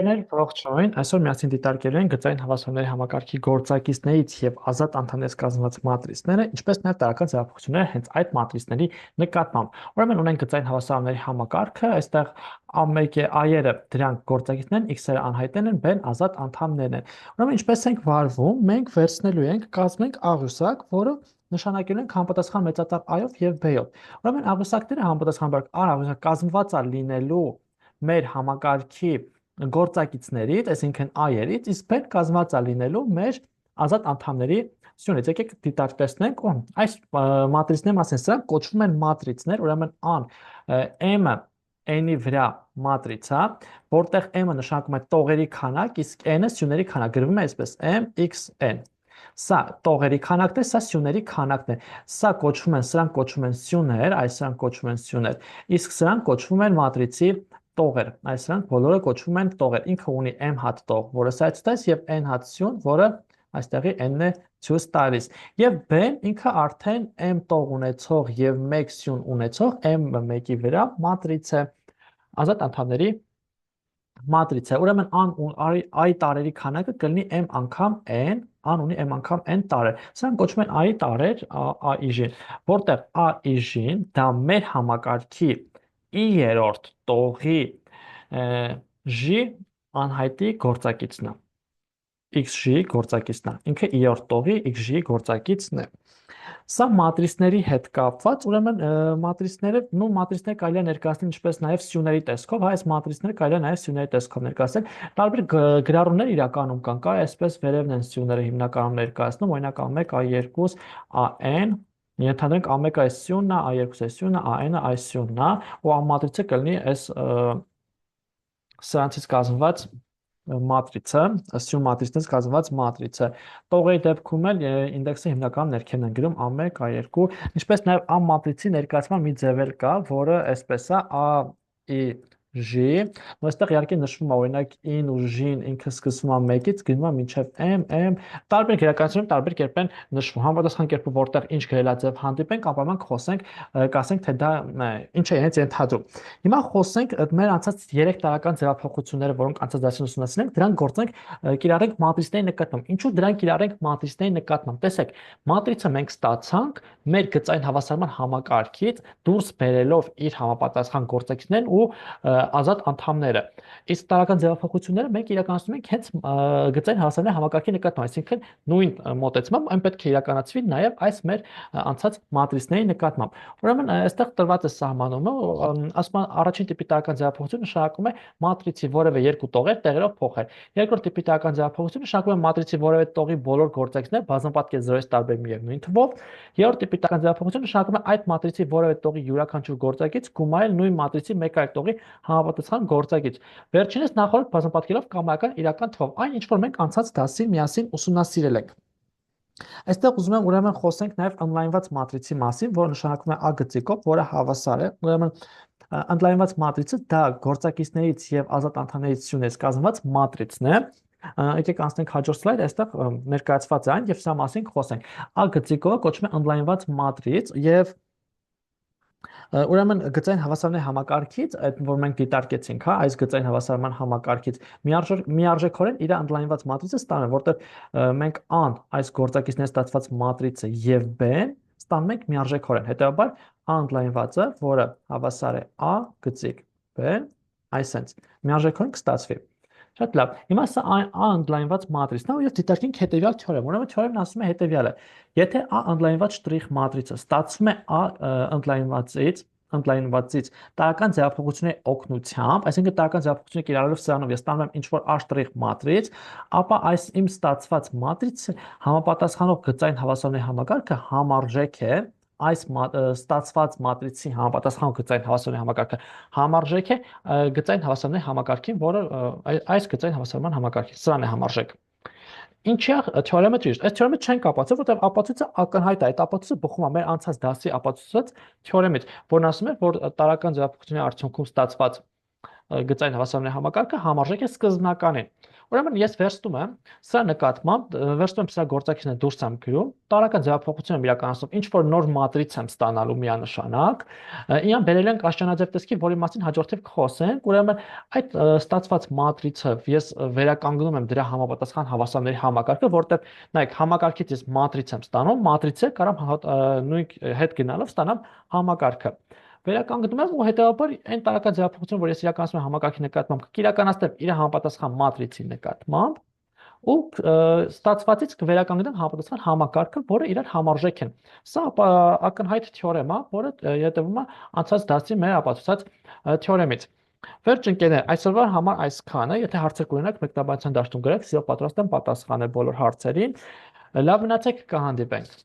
Ընկերներ, ողջույն։ Այսօր միասին դիտարկելու ենք գծային հավասարների համակարգի գործակիցներից եւ ազատ անդամներից կազմված մատրիցները, ինչպես նաեւ տարական ձևափոխությունները հենց այդ մատրիցների նկատմամբ։ Ուրեմն ունենք գծային հավասարների համակարգը, այստեղ A1 է A-երը դրանք գործակիցներն, X-երը անհայտներն են, B-ն ազատ անդամներն են։ Ուրեմն ինչպես ենք վարվում, մենք վերցնելու ենք, կազմենք աղյուսակ, որը նշանակելու ենք համապատասխան մեծատար A-ով եւ B-ով։ Ուրեմն աղյուսակները համապատասխանաբար աղյուսակ կազմված է լինելու մեր համակարգի գործակիցներից, այսինքն A-երից, իսկ B-ն կազմված է լինելու մեր ազատ անդամների սյունից։ Եկեք դիտարկեցնենք, այս մատրիցների մասին սրանք կոչվում են մատրիցներ, ուրեմն M-ը n-ի վրա մատրից է, որտեղ M-ը նշանակում է տողերի քանակ, իսկ n-ը սյուների քանակ, գրվում է այսպես M(x(n)։ Սա տողերի քանակն է, սա սյուների քանակն է։ Սրանք կոչվում են սյուներ, այս սրանք կոչվում են սյուներ, իսկ սրանք կոչվում են մատրիցի տողեր, այս սրանք բոլորը կոչվում են տողեր։ Ինքը ունի m հատ տող, որը սա է ցույց, եւ n հատ սյուն, որը այստեղի n-ն է ցույց տալիս։ Եվ b-ն ինքը արդեն m տող ունեցող եւ 1 սյուն ունեցող m-ը 1-ի վրա մատրից է, ազատ անդամների մատրից է։ Ուրեմն i տարերի քանակը կլինի m անգամ n, an ունի m անգամ n տարեր։ Սրանք կոչվում են i տարեր, i-ին, որտեղ i-ին դա մեր համակարգի i-երորդ տողի j անհայտի գործակիցն է, xj գործակիցն է, ինքը i-երորդ տողի xj գործակիցն է։ Սա մատրիցների հետ կապված, ուրեմն մատրիցները կարելի է ներկայացնել ինչպես նաև սյուների տեսքով, այս մատրիցները կարելի է նաև սյուների տեսքով ներկայացնել։ Տարբեր գրառումներ իրականում կան, կա այսպես վերևն են սյուները հիմնականում ներկայացնում, օրինակ A1, A2, AN, ենթադրենք A1-ը այս սյունն է, A2-ը այս սյունն է, AN-ը այս սյունն է, ու մատրիցը կլինի այս սրանցից կազմված մատրիցը, սյուն մատրիցներից կազմված մատրիցը։ Տողերի դեպքում էլ ինդեքսը հիմնականում ներքևն են գրում A1, A2, ինչպես նաև A մատրիցի ներկայացման մի ձև էլ կա, որը այսպես է A(i)J, ու այստեղ իհարկե նշվում է օրինակ in ու j-ն ինքը սկսվում է 1-ից, գնում է մինչև m, տարբեր գրականությունում տարբեր կերպ են նշվում, համապատասխան կերպով որտեղ ինչ գրելաձև հանդիպենք, ապա խոսենք, կասենք թե դա ինչ է իրենց ենթադրում։ Հիմա խոսենք մեր անցած 3 տարական ձևափոխությունները, որոնք անցած դասին ուսումնասիրենք, դրանք գործենք կիրառենք մատրիցների նկատմամբ։ Ինչու դրանք կիրառենք մատրիցների նկատմամբ։ Տեսեք, մատրիցը մենք ստացանք մեր գծային հավասարման համակարգից դուրս բերելով իր համապատասխան գործակիցներն ու ազատ անդամները։ Իսկ տարական ձևափոխությունները մենք իրականացնում ենք հենց գծային հավասարների համակարգի նկատմամբ, այսինքն նույն մոտեցմամբ այն պետք է իրականացվի նաև այս մեր անցած մատրիցների նկատմամբ։ Ուրեմն այստեղ տրված է սահմանումը, ասում են առաջին տիպի տարական ձևափոխությունը նշանակում է մատրիցի որևէ երկու տողեր տեղերով փոխել։ Երկրորդ տիպի տարական ձևափոխությունը նշանակում է մատրիցի որևէ տողի բոլոր գործակիցները բազմապատկել 0-ից տարբեր միևնույն թվով։ Երրորդ տիպի տարական ձևափոխությունը նշանակում է այդ մատրիցի որևէ տողի յուրաքանչյուր գործակից գումարել նույն մատրիցի մեկ այլ տողի համապատասխան գործակից։ Վերջինս նախորդ բազմապատկելով կամայական իրական թվով, այն ինչ որ մենք անցած դասին միասին ուսումնասիրել ենք։ Այստեղ ուզում եմ ուրեմն խոսենք նաև ընդլայնված մատրիցի մասին, որը նշանակվում է A գծիկով, որը հավասար է։ Ուրեմն ընդլայնված մատրիցը դա գործակիցներից եւ ազատ անդամներից սյունից կազմված մատրիցն է։ Եկեք անցնենք հաջորդ սլայդ, այստեղ ներկայացված է այն եւ սա մասին խոսենք։ A գծիկը կոչվում է ընդլայնված մատրից եւ ուրեմն գծային հավասարների համակարգից, այդ որ մենք դիտարկեցինք, հա, այս գծային հավասարման համակարգից միարժեքորեն իր ընդլայնված մատրիցը ստանում է, որտեղ մենք A-ն այս գործակիցներից ստացված մատրիցը եւ B-ն ստանում ենք միարժեքորեն։ Հետեւաբար A ընդլայնվածը, որը հավասար է A գծիկ B, այսենց միարժեքորեն կստացվի։ Շատ լավ։ Հիմա սա A ընդլայնված մատրիցն է, եւ դիտարկենք հետեւյալ թեորեմ։ Ուրեմն թեորեմն ասում է հետեւյալը. եթե A ընդլայնված շտրիխ մատրիցը ստացվում է A ընդլայնվածից տարական ձևափոխությունների օգնությամբ, այսինքն տարական ձևափոխությունը կիրառելով սրանով ես ստանում եմ ինչ-որ A շտրիխ մատրից, ապա այս իմ ստացված մատրիցը համապատասխանող գծային հավասարների համակարգը համարժեք է այս ստացված մատրիցի համապատասխանող գծային հավասարների համակարգը համարժեք է գծային հավասարների համակարգին, որը այս գծային հավասարման համակարգի սրան է համարժեք։ Ինչի է թեորեմը ճիշտ։ Այս թեորեմը չենք ապացուցել, որտեղ ապացույցը ակնհայտ է։ Այդ ապացույցը բխում է մեր անցած դասի ապացուցած թեորեմից, որն ասում է, որ տարական ձևափոխությունների արդյունքում ստացված գծային հավասարների համակարգը համարժեք է սկզբնականին։ Ուրեմն ես վերստում եմ սա նկատմամբ, վերստում եմ սա գործակիցները դուրս եմ գրում, տարական ձևափոխություն եմ իրականացնում, ինչ որ նոր մատրից եմ ստանալու միանշանակ, իրան բերել ենք աշճանաձև տեսքի, որի մասին հաջորդիվ կխոսենք, ուրեմն այդ ստացված մատրիցը ես վերականգնում եմ դրա համապատասխան հավասարների համակարգը, որտեղ նայեք, համակարգից ես մատրից եմ ստանում, մատրիցը կարամ նույն հետ գնալով ստանամ համակարգը վերականգնում եմ ու հետեւաբար այն տարական ձևափոխությունը, որ ես իրականացնում եմ համակարգի նկատմամբ, կիրականացնեմ իր համապատասխան մատրիցի նկատմամբ ու ստացվածից կվերականգնեմ համապատասխան համակարգը, որը իրար համարժեք են։ Սա ակնհայտ թեորեմ է, որը հետևում է անցած դասի մեր ապացուցած թեորեմից։ Վերջ ընկերներ, այսօրվա համար այսքանը, եթե հարցեր կունենաք, մեկնաբանության դաշտում գրեք, սիրով պատրաստ եմ պատասխանել բոլոր հարցերին։ Լավ մնացեք, կհանդիպենք։